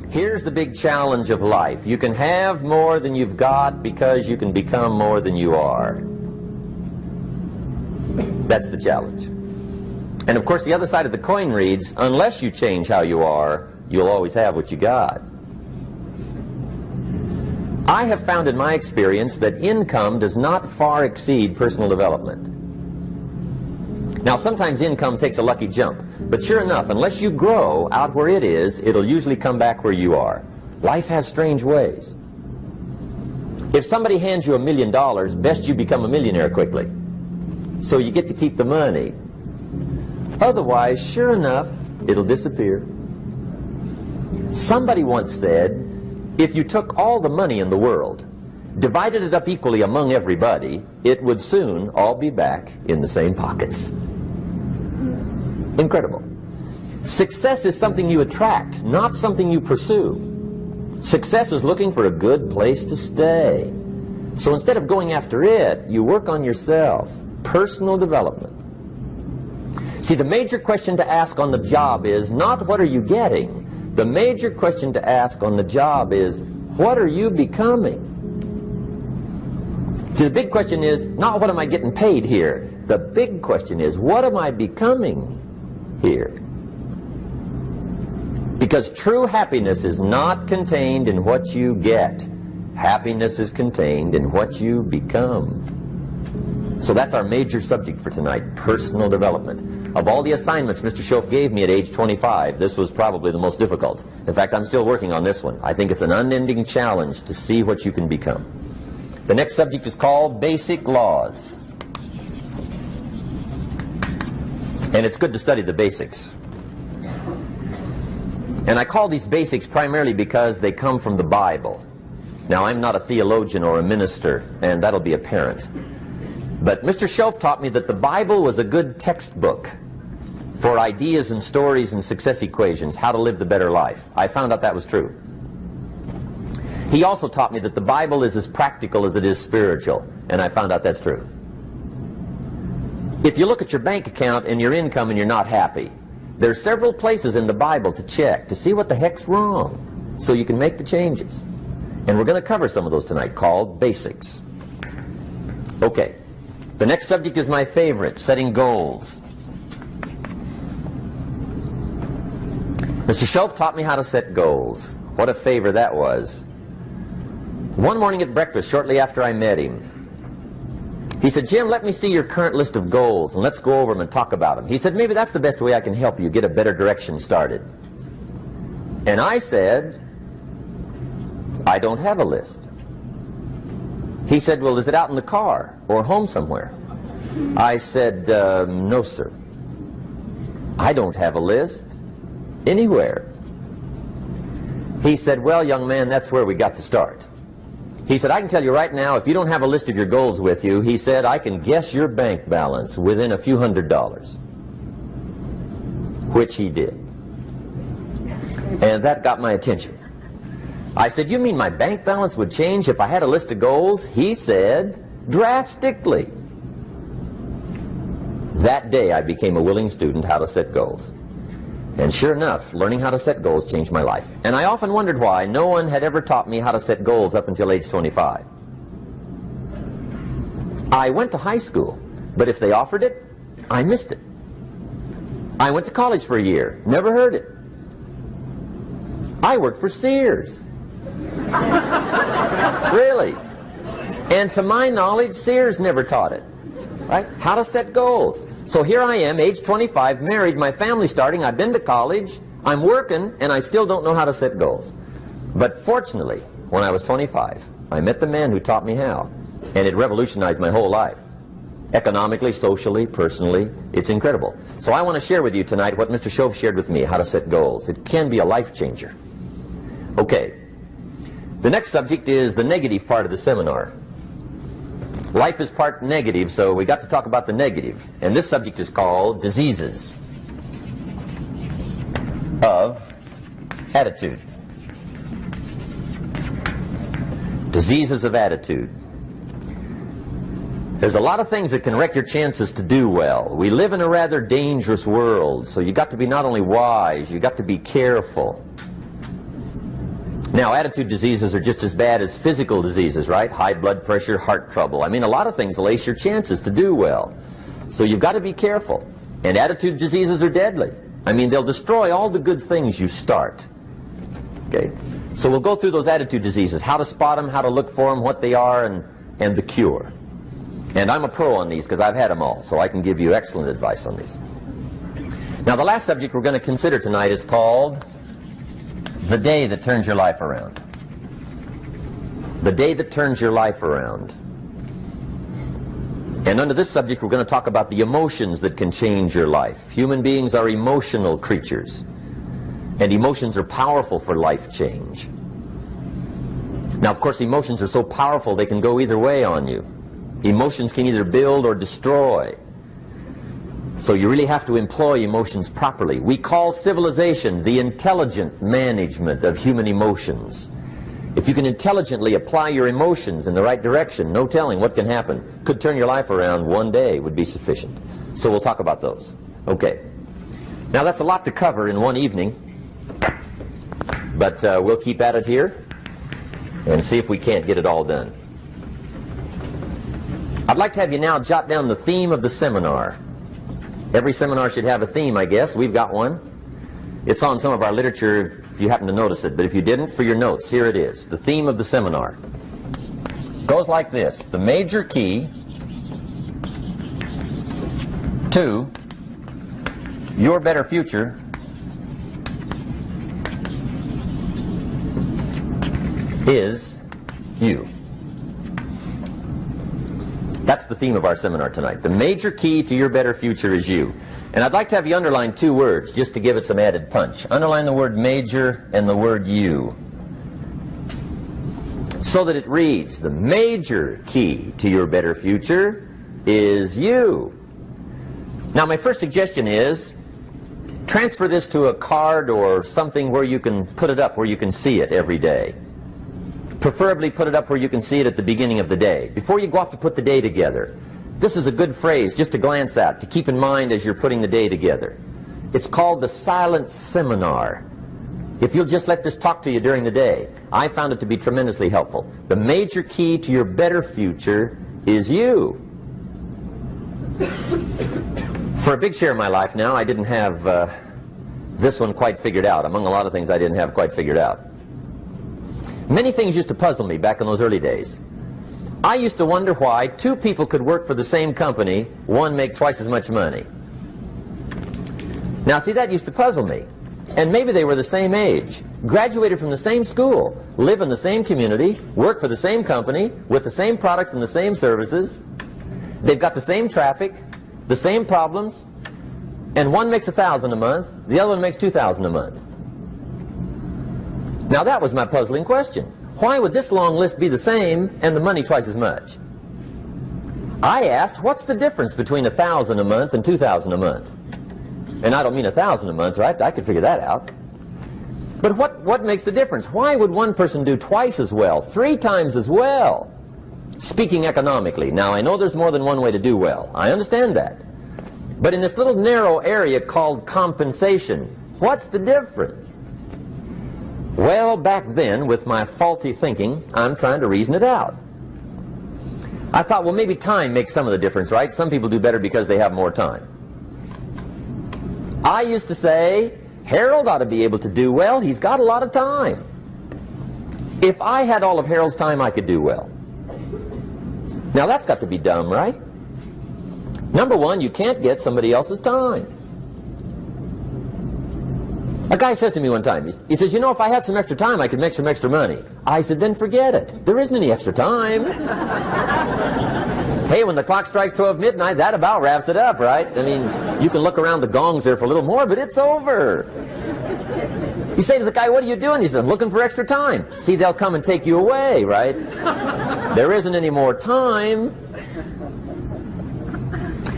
Here's the big challenge of life. You can have more than you've got because you can become more than you are. That's the challenge. And of course the other side of the coin reads, unless you change how you are, you'll always have what you got. I have found in my experience that income does not far exceed personal development. Now sometimes income takes a lucky jump, but sure enough, unless you grow out where it is, it'll usually come back where you are. Life has strange ways. If somebody hands you $1 million, best you become a millionaire quickly, so you get to keep the money. Otherwise, sure enough, it'll disappear. Somebody once said, if you took all the money in the world, divided it up equally among everybody, it would soon all be back in the same pockets. Incredible. Success is something you attract, not something you pursue. Success is looking for a good place to stay. So instead of going after it, you work on yourself. Personal development. See, the major question to ask on the job is not what are you getting. The major question to ask on the job is what are you becoming? See, the big question is not what am I getting paid here. The big question is what am I becoming here? Because true happiness is not contained in what you get. Happiness is contained in what you become. So that's our major subject for tonight, personal development. Of all the assignments Mr. Schoaf gave me at age 25, this was probably the most difficult. In fact, I'm still working on this one. I think it's an unending challenge to see what you can become. The next subject is called Basic Laws. And it's good to study the basics. And I call these basics primarily because they come from the Bible. Now, I'm not a theologian or a minister, and that'll be apparent. But Mr. Schoaf taught me that the Bible was a good textbook for ideas and stories and success equations, how to live the better life. I found out that was true. He also taught me that the Bible is as practical as it is spiritual, and I found out that's true. If you look at your bank account and your income and you're not happy, there are several places in the Bible to check to see what the heck's wrong so you can make the changes. And we're going to cover some of those tonight, called basics. Okay. The next subject is my favorite, setting goals. Mr. Schoaf taught me how to set goals. What a favor that was. One morning at breakfast, shortly after I met him, he said, Jim, let me see your current list of goals, and let's go over them and talk about them. He said, maybe that's the best way I can help you get a better direction started. And I said, I don't have a list. He said, well, is it out in the car or home somewhere? I said, no, sir. I don't have a list anywhere. He said, well, young man, that's where we got to start. He said, I can tell you right now, if you don't have a list of your goals with you, he said, I can guess your bank balance within a few $100s. Which he did. And that got my attention. I said, you mean my bank balance would change if I had a list of goals? He said, drastically. That day I became a willing student how to set goals. And sure enough, learning how to set goals changed my life. And I often wondered why no one had ever taught me how to set goals up until age 25. I went to high school, but if they offered it, I missed it. I went to college for a year, never heard it. I worked for Sears. Really. And to my knowledge, Sears never taught it. Right? How to set goals. So here I am, age 25, married, my family's starting, I've been to college, I'm working, and I still don't know how to set goals. But fortunately, when I was 25, I met the man who taught me how, and it revolutionized my whole life. Economically, socially, personally, it's incredible. So I want to share with you tonight what Mr. Schoaf shared with me, how to set goals. It can be a life changer. Okay. The next subject is the negative part of the seminar. Life is part negative, so we got to talk about the negative. And this subject is called diseases of attitude. Diseases of attitude. There's a lot of things that can wreck your chances to do well. We live in a rather dangerous world, so you got to be not only wise, you got to be careful. Now, attitude diseases are just as bad as physical diseases, right? High blood pressure, heart trouble. I mean, a lot of things will ace your chances to do well. So you've got to be careful. And attitude diseases are deadly. I mean, they'll destroy all the good things you start. Okay? So we'll go through those attitude diseases, how to spot them, how to look for them, what they are, and the cure. And I'm a pro on these because I've had them all, so I can give you excellent advice on these. Now, the last subject we're going to consider tonight is called the day that turns your life around. The day that turns your life around. And under this subject, we're going to talk about the emotions that can change your life. Human beings are emotional creatures, and emotions are powerful for life change. Now, of course, emotions are so powerful they can go either way on you. Emotions can either build or destroy. So you really have to employ emotions properly. We call civilization the intelligent management of human emotions. If you can intelligently apply your emotions in the right direction, no telling what can happen. Could turn your life around one day would be sufficient. So we'll talk about those. Okay. Now that's a lot to cover in one evening, but we'll keep at it here and see if we can't get it all done. I'd like to have you now jot down the theme of the seminar. Every seminar should have a theme, I guess. We've got one. It's on some of our literature if you happen to notice it, but if you didn't, for your notes, here it is. The theme of the seminar goes like this: the major key to your better future is you. That's the theme of our seminar tonight. The major key to your better future is you. And I'd like to have you underline two words just to give it some added punch. Underline the word major and the word you, so that it reads, the major key to your better future is you. Now, my first suggestion is transfer this to a card or something where you can put it up, where you can see it every day. Preferably put it up where you can see it at the beginning of the day, before you go off to put the day together. This is a good phrase just to glance at, to keep in mind as you're putting the day together. It's called the silent seminar. If you'll just let this talk to you during the day, I found it to be tremendously helpful. The major key to your better future is you. For a big share of my life now, I didn't have this one quite figured out, among a lot of things I didn't have quite figured out. Many things used to puzzle me back in those early days. I used to wonder why two people could work for the same company, one make twice as much money. Now, see, that used to puzzle me. And maybe they were the same age, graduated from the same school, live in the same community, work for the same company, with the same products and the same services. They've got the same traffic, the same problems, and one makes $1,000 a month, the other one makes $2,000 a month. Now that was my puzzling question. Why would this long list be the same and the money twice as much? I asked, what's the difference between $1,000 a month and $2,000 a month? And I don't mean $1,000 a month, right? I could figure that out. But what makes the difference? Why would one person do twice as well, 3 times as well? Speaking economically. Now, I know there's more than one way to do well. I understand that. But in this little narrow area called compensation, what's the difference? Well, back then, with my faulty thinking, I'm trying to reason it out. I thought, well, maybe time makes some of the difference, right? Some people do better because they have more time. I used to say, Harold ought to be able to do well. He's got a lot of time. If I had all of Harold's time, I could do well. Now, that's got to be dumb, right? Number one, you can't get somebody else's time. A guy says to me one time, he says, you know, if I had some extra time, I could make some extra money. I said, then forget it. There isn't any extra time. Hey, when the clock strikes 12 midnight, that about wraps it up, right? I mean, you can look around the gongs there for a little more, but it's over. You say to the guy, what are you doing? He says, I'm looking for extra time. See, they'll come and take you away, right? There isn't any more time.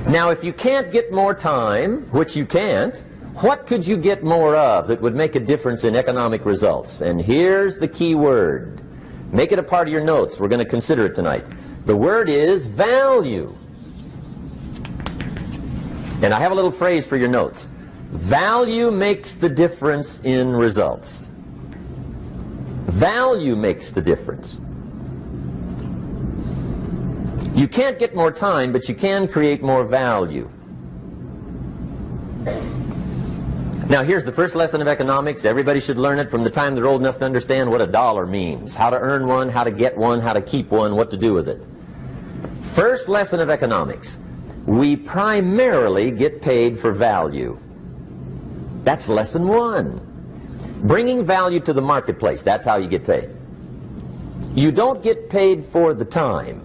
Now, if you can't get more time, which you can't, what could you get more of that would make a difference in economic results? And here's the key word. Make it a part of your notes. We're going to consider it tonight. The word is value. And I have a little phrase for your notes. Value makes the difference in results. Value makes the difference. You can't get more time, but you can create more value. Now here's the first lesson of economics. Everybody should learn it from the time they're old enough to understand what a dollar means, how to earn one, how to get one, how to keep one, what to do with it. First lesson of economics. We primarily get paid for value. That's lesson one. Bringing value to the marketplace, that's how you get paid. You don't get paid for the time.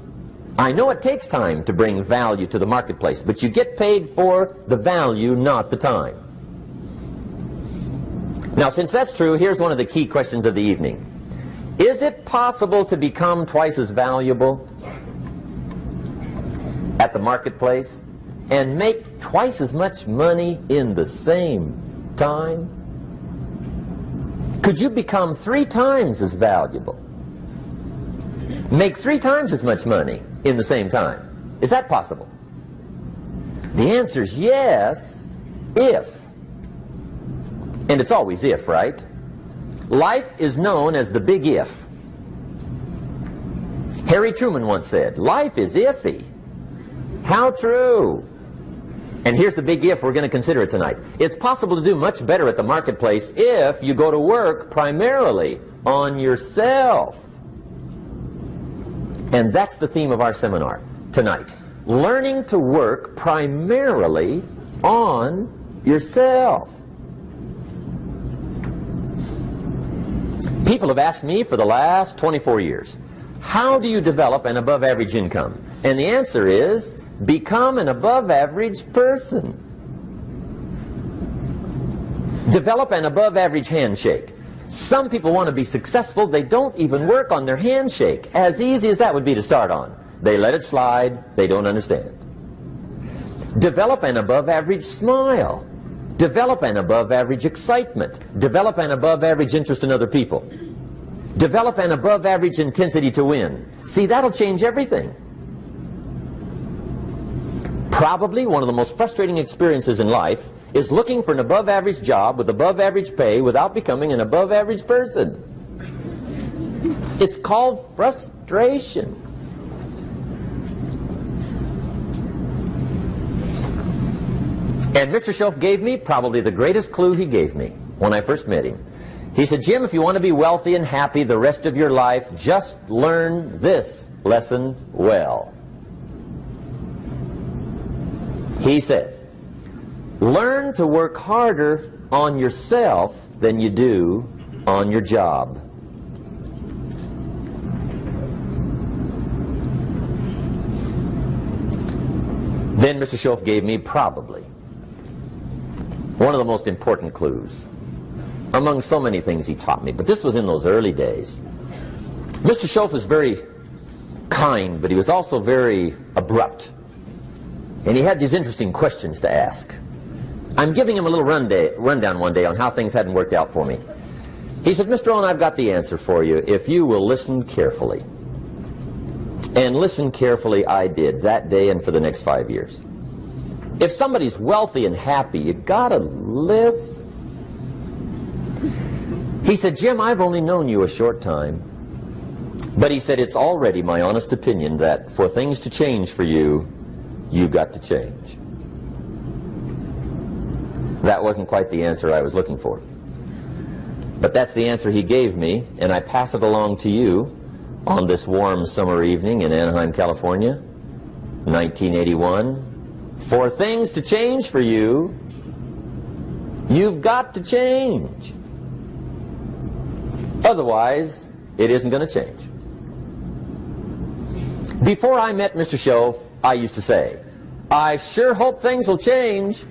I know it takes time to bring value to the marketplace, but you get paid for the value, not the time. Now, since that's true, here's one of the key questions of the evening. Is it possible to become twice as valuable at the marketplace and make twice as much money in the same time? Could you become 3 times as valuable? Make 3 times as much money in the same time? Is that possible? The answer is yes, if. And it's always if, right? Life is known as the big if. Harry Truman once said, life is iffy. How true. And here's the big if, we're going to consider it tonight. It's possible to do much better at the marketplace if you go to work primarily on yourself. And that's the theme of our seminar tonight. Learning to work primarily on yourself. People have asked me for the last 24 years, how do you develop an above-average income? And the answer is, become an above-average person. Develop an above-average handshake. Some people want to be successful, they don't even work on their handshake. As easy as that would be to start on. They let it slide, they don't understand. Develop an above-average smile. Develop an above-average excitement. Develop an above-average interest in other people. Develop an above-average intensity to win. See, that'll change everything. Probably one of the most frustrating experiences in life is looking for an above-average job with above-average pay without becoming an above-average person. It's called frustration. And Mr. Schoaf gave me probably the greatest clue he gave me when I first met him. He said, Jim, if you want to be wealthy and happy the rest of your life, just learn this lesson well. He said, learn to work harder on yourself than you do on your job. Then Mr. Schoaf gave me probably one of the most important clues among so many things he taught me, but this was in those early days. Mr. Schoaf was very kind, but he was also very abrupt. And he had these interesting questions to ask. I'm giving him a little rundown one day on how things hadn't worked out for me. He said, Mr. Rohn, I've got the answer for you if you will listen carefully. And listen carefully I did that day and for the next 5 years. If somebody's wealthy and happy, you gotta listen. He said, Jim, I've only known you a short time. But he said, it's already my honest opinion that for things to change for you, you've got to change. That wasn't quite the answer I was looking for. But that's the answer he gave me, and I pass it along to you on this warm summer evening in Anaheim, California, 1981. For things to change for you, you've got to change. Otherwise, it isn't going to change. Before I met Mr. Schoaf, I used to say, I sure hope things will change.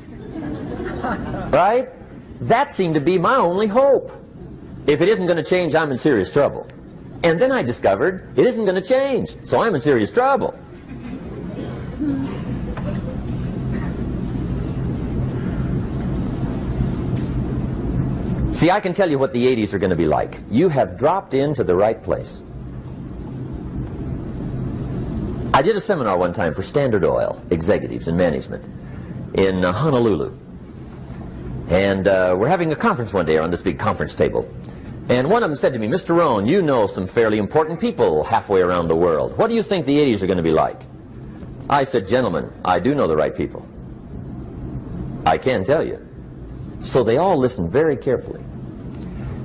Right? That seemed to be my only hope. If it isn't going to change, I'm in serious trouble. And then I discovered it isn't going to change, so I'm in serious trouble. See, I can tell you what the 80s are going to be like. You have dropped into the right place. I did a seminar one time for Standard Oil executives and management in Honolulu. And we're having a conference one day around this big conference table. And one of them said to me, Mr. Rohn, you know some fairly important people halfway around the world. What do you think the 80s are going to be like? I said, gentlemen, I do know the right people. I can tell you. So they all listened very carefully.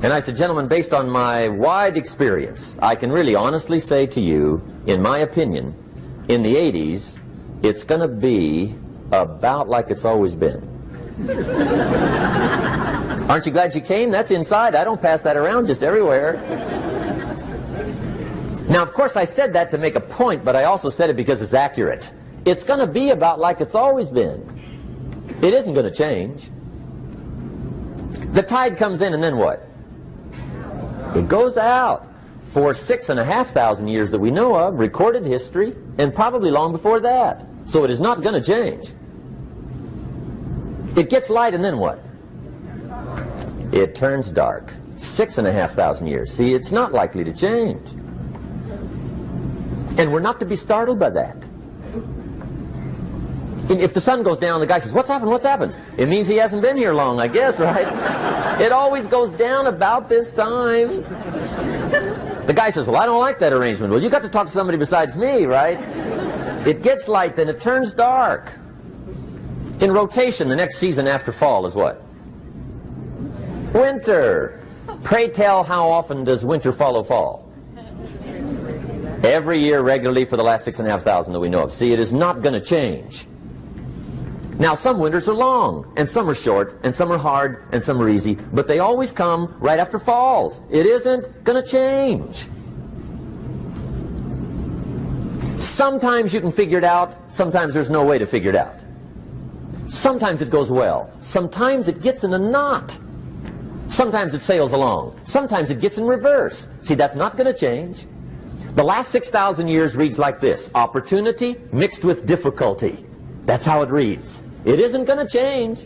And I said, gentlemen, based on my wide experience, I can really honestly say to you, in my opinion, in the 80s, it's going to be about like it's always been. Aren't you glad you came? That's inside. I don't pass that around just everywhere. Now, of course, I said that to make a point, but I also said it because it's accurate. It's going to be about like it's always been. It isn't going to change. The tide comes in, and then what? It goes out. For 6,500 years that we know of, recorded history, and probably long before that. So it is not going to change. It gets light, and then what? It turns dark. 6,500 years. See, it's not likely to change. And we're not to be startled by that. If the sun goes down, the guy says, what's happened, what's happened? It means he hasn't been here long, I guess, right? It always goes down about this time. The guy says, well, I don't like that arrangement. Well, you got to talk to somebody besides me, right? It gets light, then it turns dark. In rotation, the next season after fall is what? Winter. Pray tell, how often does winter follow fall? Every year regularly for the last 6,500 that we know of. See, it is not going to change. Now, some winters are long, and some are short, and some are hard, and some are easy, but they always come right after falls. It isn't going to change. Sometimes you can figure it out, sometimes there's no way to figure it out. Sometimes it goes well, sometimes it gets in a knot. Sometimes it sails along, sometimes it gets in reverse. See, that's not going to change. The last 6,000 years reads like this: opportunity mixed with difficulty. That's how it reads. It isn't going to change.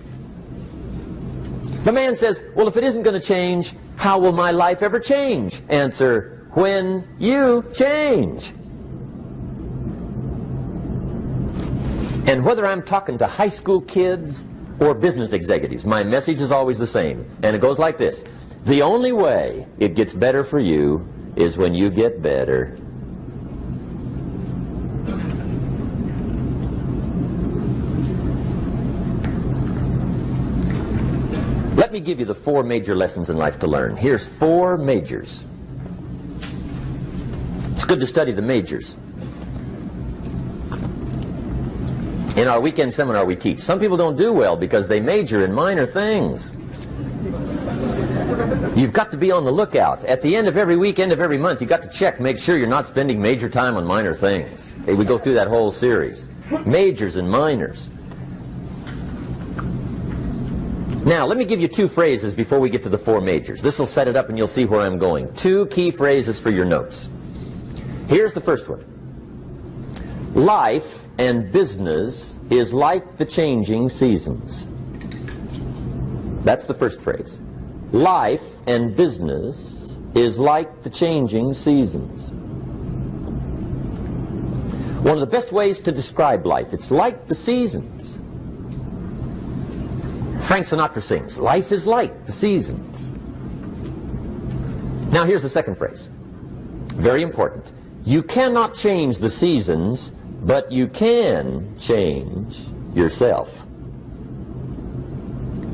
The man says, well, if it isn't going to change, how will my life ever change? Answer, when you change. And whether I'm talking to high school kids or business executives, my message is always the same. And it goes like this: the only way it gets better for you is when you get better. Let me give you the 4 major lessons in life to learn. Here's 4 majors. It's good to study the majors. In our weekend seminar we teach. Some people don't do well because they major in minor things. You've got to be on the lookout. At the end of every week, end of every month, you've got to check, make sure you're not spending major time on minor things. We go through that whole series. Majors and minors. Now, let me give you 2 phrases before we get to the 4 majors. This will set it up and you'll see where I'm going. 2 key phrases for your notes. Here's the first one. Life and business is like the changing seasons. That's the first phrase. Life and business is like the changing seasons. One of the best ways to describe life, it's like the seasons. Frank Sinatra sings, life is like the seasons. Now here's the second phrase. Very important. You cannot change the seasons, but you can change yourself.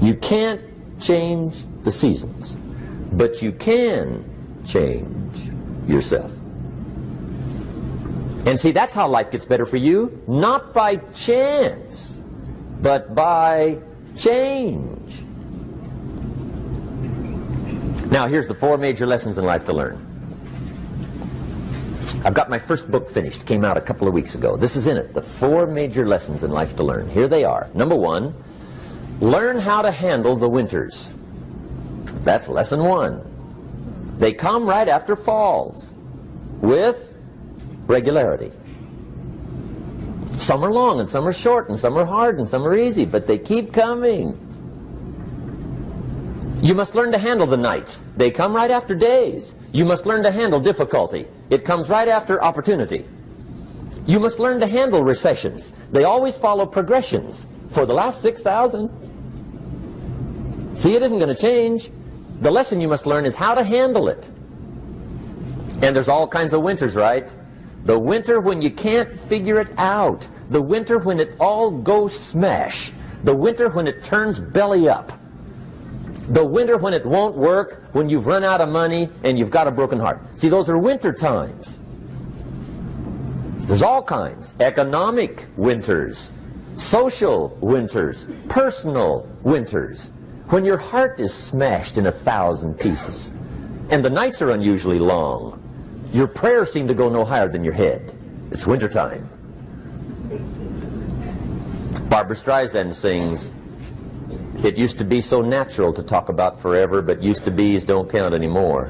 You can't change the seasons, but you can change yourself. And see, that's how life gets better for you, not by chance, but by change. Now, here's the 4 major lessons in life to learn. I've got my first book finished. Came out a couple of weeks ago. This is in it. The 4 major lessons in life to learn. Here they are. Number 1, learn how to handle the winters. That's lesson 1. They come right after falls with regularity. Some are long and some are short and some are hard and some are easy, but they keep coming. You must learn to handle the nights. They come right after days. You must learn to handle difficulty. It comes right after opportunity. You must learn to handle recessions. They always follow progressions. For the last 6,000. See, it isn't going to change. The lesson you must learn is how to handle it. And there's all kinds of winters, right? The winter when you can't figure it out. The winter when it all goes smash. The winter when it turns belly up. The winter when it won't work, when you've run out of money and you've got a broken heart. See, those are winter times. There's all kinds. Economic winters, social winters, personal winters. When your heart is smashed in 1,000 pieces and the nights are unusually long, your prayers seem to go no higher than your head. It's wintertime. Barbara Streisand sings, "It used to be so natural to talk about forever, but used to be's don't count anymore.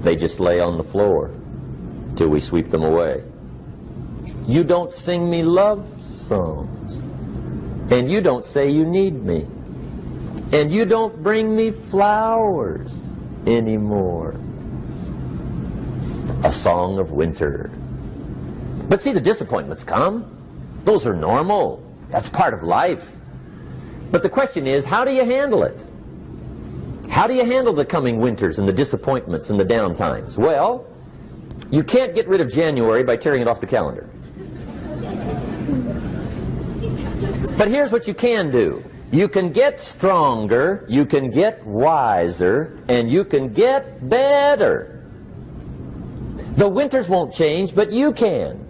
They just lay on the floor till we sweep them away. You don't sing me love songs, and you don't say you need me, and you don't bring me flowers anymore." A song of winter. But see, the disappointments come. Those are normal. That's part of life. But the question is, how do you handle it? How do you handle the coming winters and the disappointments and the downtimes? Well, you can't get rid of January by tearing it off the calendar. But here's what you can do. You can get stronger, you can get wiser, and you can get better. The winters won't change, but you can.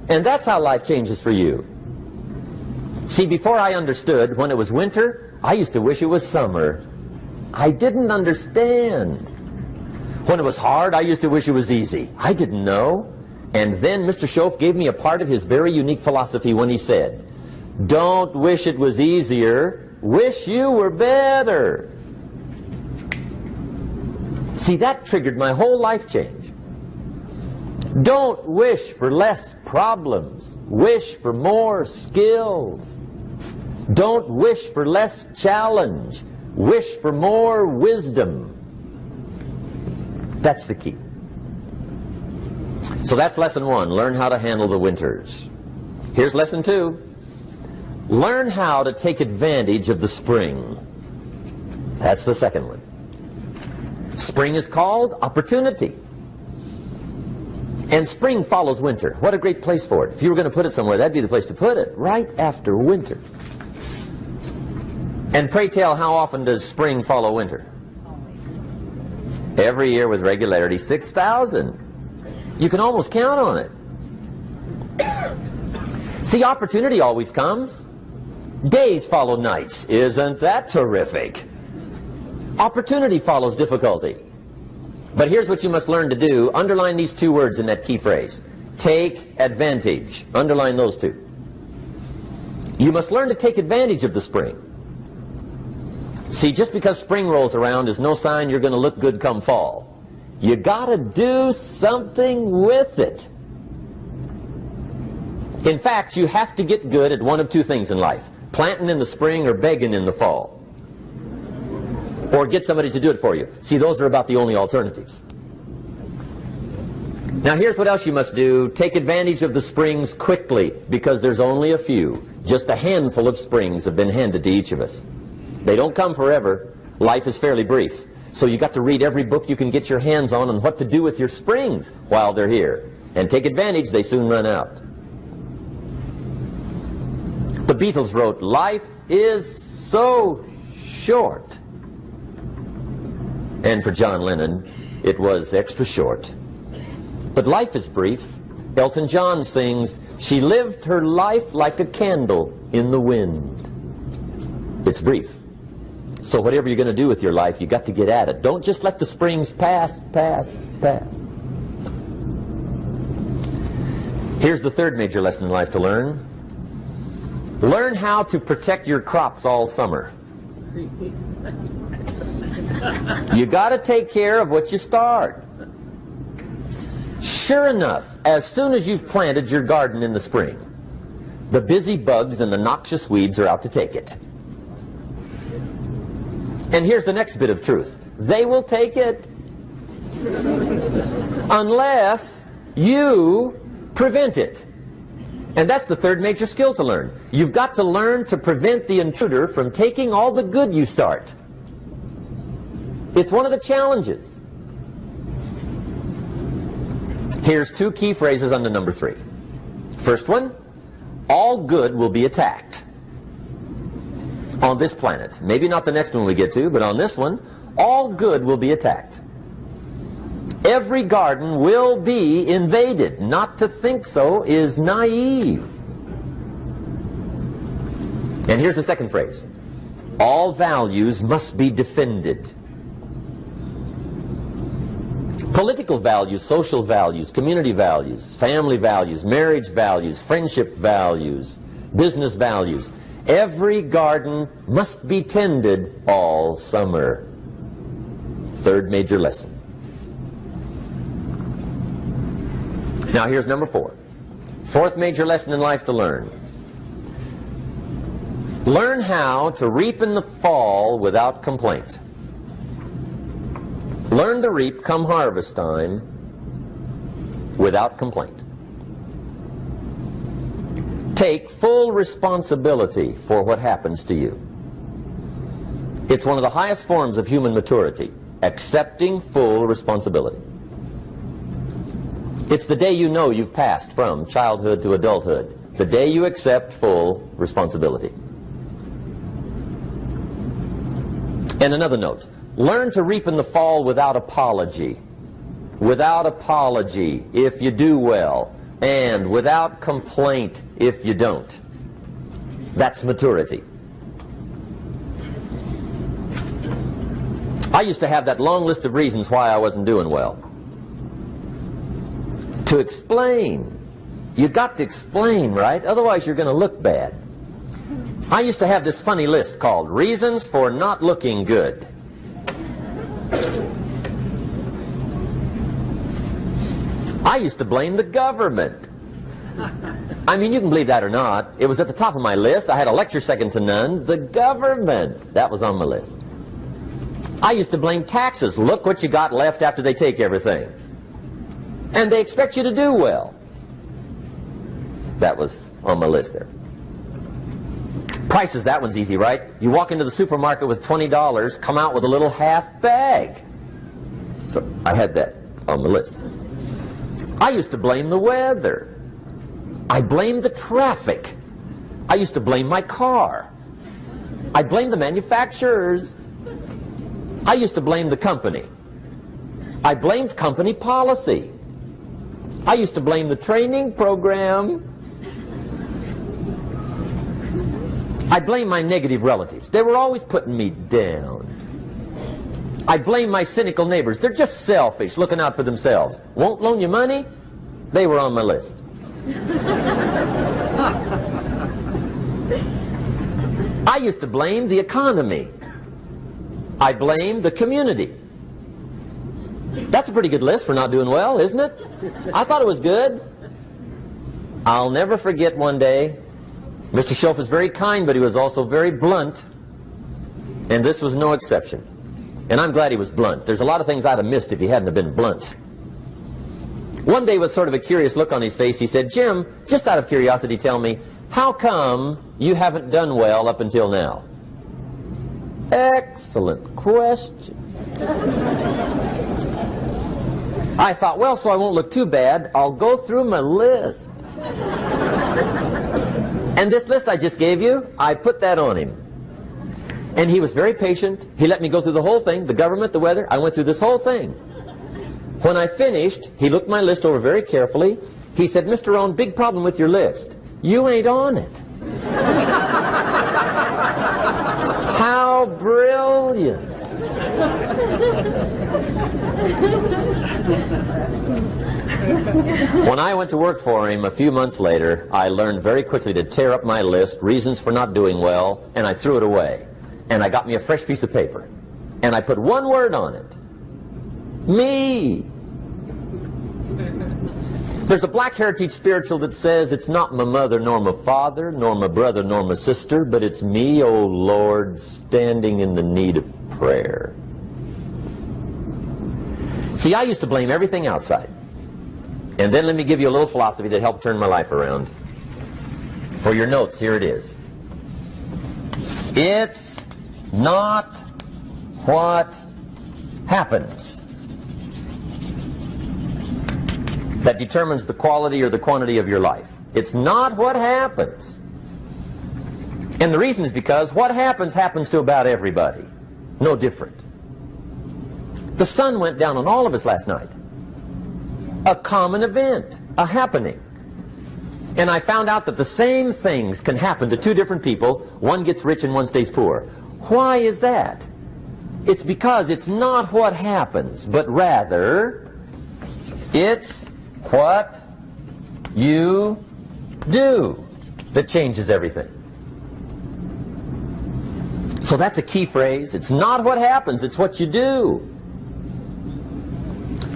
And that's how life changes for you. See, before I understood, when it was winter, I used to wish it was summer. I didn't understand. When it was hard, I used to wish it was easy. I didn't know. And then Mr. Schoaf gave me a part of his very unique philosophy when he said, "Don't wish it was easier, wish you were better." See, that triggered my whole life change. Don't wish for less problems, wish for more skills. Don't wish for less challenge, wish for more wisdom. That's the key. So that's lesson one, learn how to handle the winters. Here's lesson two, learn how to take advantage of the spring. That's the second one. Spring is called opportunity. And spring follows winter. What a great place for it. If you were going to put it somewhere, that'd be the place to put it, right after winter. And pray tell, how often does spring follow winter? Every year with regularity, 6,000. You can almost count on it. See, opportunity always comes. Days follow nights. Isn't that terrific? Opportunity follows difficulty. But here's what you must learn to do. Underline these two words in that key phrase. Take advantage. Underline those two. You must learn to take advantage of the spring. See, just because spring rolls around is no sign you're going to look good come fall. You got to do something with it. In fact, you have to get good at one of two things in life. Planting in the spring or begging in the fall. Or get somebody to do it for you. See, those are about the only alternatives. Now here's what else you must do. Take advantage of the springs quickly, because there's only a few. Just a handful of springs have been handed to each of us. They don't come forever. Life is fairly brief. So you got to read every book you can get your hands on what to do with your springs while they're here. And take advantage, they soon run out. The Beatles wrote, "Life is so short." And for John Lennon, it was extra short. But life is brief. Elton John sings, "She lived her life like a candle in the wind." It's brief. So whatever you're going to do with your life, you got to get at it. Don't just let the springs pass. Here's the third major lesson in life to learn. Learn how to protect your crops all summer. You got to take care of what you start. Sure enough, as soon as you've planted your garden in the spring, the busy bugs and the noxious weeds are out to take it. And here's the next bit of truth. They will take it unless you prevent it. And that's the third major skill to learn. You've got to learn to prevent the intruder from taking all the good you start. It's one of the challenges. Here's two key phrases under number 3. First one, all good will be attacked on this planet. Maybe not the next one we get to, but on this one, all good will be attacked. Every garden will be invaded. Not to think so is naive. And here's the second phrase. All values must be defended. Political values, social values, community values, family values, marriage values, friendship values, business values. Every garden must be tended all summer. Third major lesson. Now here's number 4. Fourth major lesson in life to learn. Learn how to reap in the fall without complaint. Learn to reap come harvest time without complaint. Take full responsibility for what happens to you. It's one of the highest forms of human maturity, accepting full responsibility. It's the day you know you've passed from childhood to adulthood, the day you accept full responsibility. And another note, learn to reap in the fall without apology. Without apology if you do well, and without complaint if you don't. That's maturity. I used to have that long list of reasons why I wasn't doing well. To explain. You've got to explain, right? Otherwise you're going to look bad. I used to have this funny list called Reasons for Not Looking Good. I used to blame the government. I mean, you can believe that or not. It was at the top of my list. I had a lecture second to none. The government. That was on my list. I used to blame taxes. Look what you got left after they take everything. And they expect you to do well. That was on my list there. Prices, that one's easy, right? You walk into the supermarket with $20, come out with a little half bag. So I had that on my list. I used to blame the weather. I blamed the traffic. I used to blame my car. I blamed the manufacturers. I used to blame the company. I blamed company policy. I used to blame the training program. I blame my negative relatives. They were always putting me down. I blame my cynical neighbors. They're just selfish, looking out for themselves. Won't loan you money? They were on my list. I used to blame the economy. I blamed the community. That's a pretty good list for not doing well, isn't it? I thought it was good. I'll never forget one day, Mr. Schoaf was very kind, but he was also very blunt, and this was no exception. And I'm glad he was blunt. There's a lot of things I'd have missed if he hadn't have been blunt. One day, with sort of a curious look on his face, he said, "Jim, just out of curiosity, tell me, how come you haven't done well up until now?" Excellent question. I thought, well, so I won't look too bad, I'll go through my list. And this list I just gave you, I put that on him. And he was very patient. He let me go through the whole thing, the government, the weather. I went through this whole thing. When I finished, he looked my list over very carefully. He said, "Mr. Rohn, big problem with your list. You ain't on it." How brilliant. When I went to work for him a few months later, I learned very quickly to tear up my list, reasons for not doing well, and I threw it away. And I got me a fresh piece of paper. And I put one word on it. Me. There's a Black Heritage spiritual that says, "It's not my mother nor my father, nor my brother nor my sister, but it's me, O Lord, standing in the need of prayer." See, I used to blame everything outside. And then let me give you a little philosophy that helped turn my life around. For your notes, here it is. It's not what happens that determines the quality or the quantity of your life. It's not what happens. And the reason is because what happens happens to about everybody. No different. The sun went down on all of us last night. A common event, a happening. And I found out that the same things can happen to two different people. One gets rich and one stays poor. Why is that? It's because it's not what happens, but rather it's what you do that changes everything. So that's a key phrase. It's not what happens, it's what you do.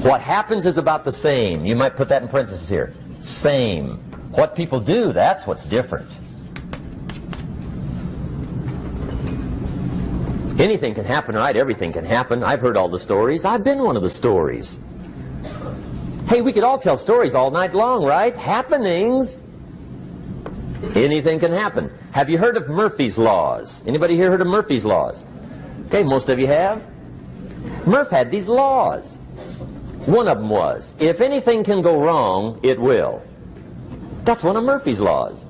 What happens is about the same. You might put that in parentheses here. Same. What people do, that's what's different. Anything can happen, right? Everything can happen. I've heard all the stories. I've been one of the stories. Hey, we could all tell stories all night long, right? Happenings. Anything can happen. Have you heard of Murphy's Laws? Anybody here heard of Murphy's Laws? Okay, most of you have. Murph had these laws. One of them was, if anything can go wrong, it will. That's one of Murphy's Laws.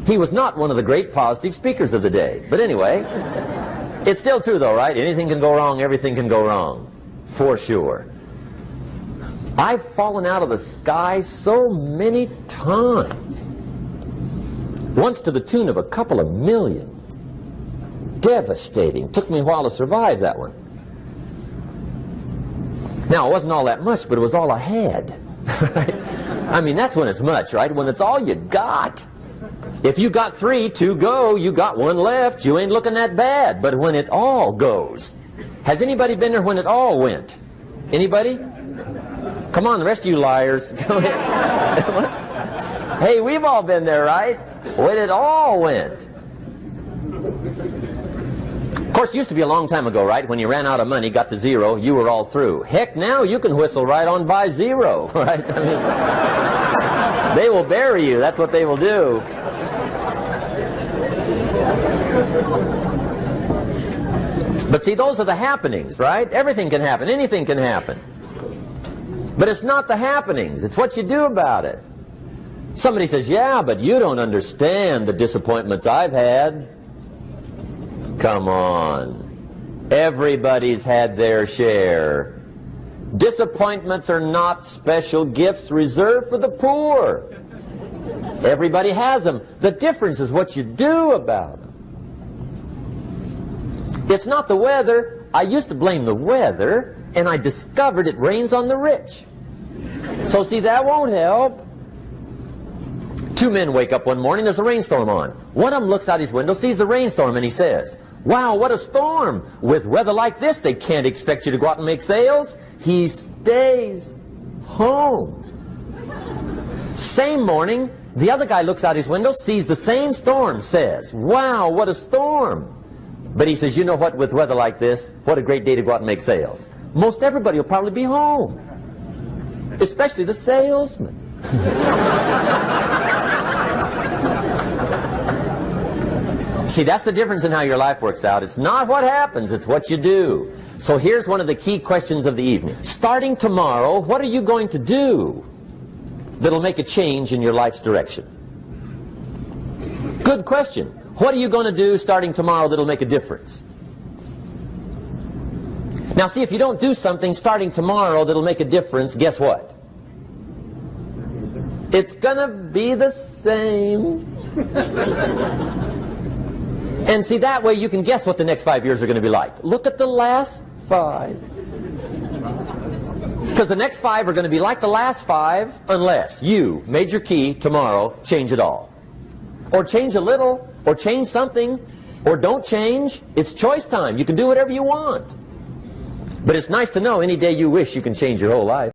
He was not one of the great positive speakers of the day. But anyway, it's still true though, right? Anything can go wrong, everything can go wrong. For sure. I've fallen out of the sky so many times. Once to the tune of a couple of million. Devastating. Took me a while to survive that one. Now, it wasn't all that much, but it was all I had. Right? I mean, that's when it's much, right? When it's all you got. If you got 3, 2 go, you got 1 left, you ain't looking that bad. But when it all goes. Has anybody been there when it all went? Anybody? Come on, the rest of you liars. Go ahead. Hey, we've all been there, right? When it all went. Of course, it used to be a long time ago, right? When you ran out of money, got to 0, you were all through. Heck, now you can whistle right on by 0, right? I mean, they will bury you. That's what they will do. But see, those are the happenings, right? Everything can happen. Anything can happen. But it's not the happenings. It's what you do about it. Somebody says, yeah, but you don't understand the disappointments I've had. Come on. Everybody's had their share. Disappointments are not special gifts reserved for the poor. Everybody has them. The difference is what you do about them. It's not the weather. I used to blame the weather, and I discovered it rains on the rich. So see, that won't help. 2 men wake up one morning, there's a rainstorm on. One of them looks out his window, sees the rainstorm, and he says, wow, what a storm. With weather like this, they can't expect you to go out and make sales. He stays home. Same morning, the other guy looks out his window, sees the same storm, says, wow, what a storm. But he says, you know what, with weather like this, what a great day to go out and make sales. Most everybody will probably be home, especially the salesman. See, that's the difference in how your life works out. It's not what happens, it's what you do. So here's one of the key questions of the evening. Starting tomorrow, what are you going to do that'll make a change in your life's direction? Good question. What are you going to do starting tomorrow that'll make a difference? Now see, if you don't do something starting tomorrow that'll make a difference, guess what? It's gonna be the same. And see, that way you can guess what the next 5 years are going to be like. Look at the last 5. Because the next 5 are going to be like the last 5 unless you, major key, tomorrow, change it all. Or change a little, or change something, or don't change. It's choice time. You can do whatever you want. But it's nice to know any day you wish you can change your whole life.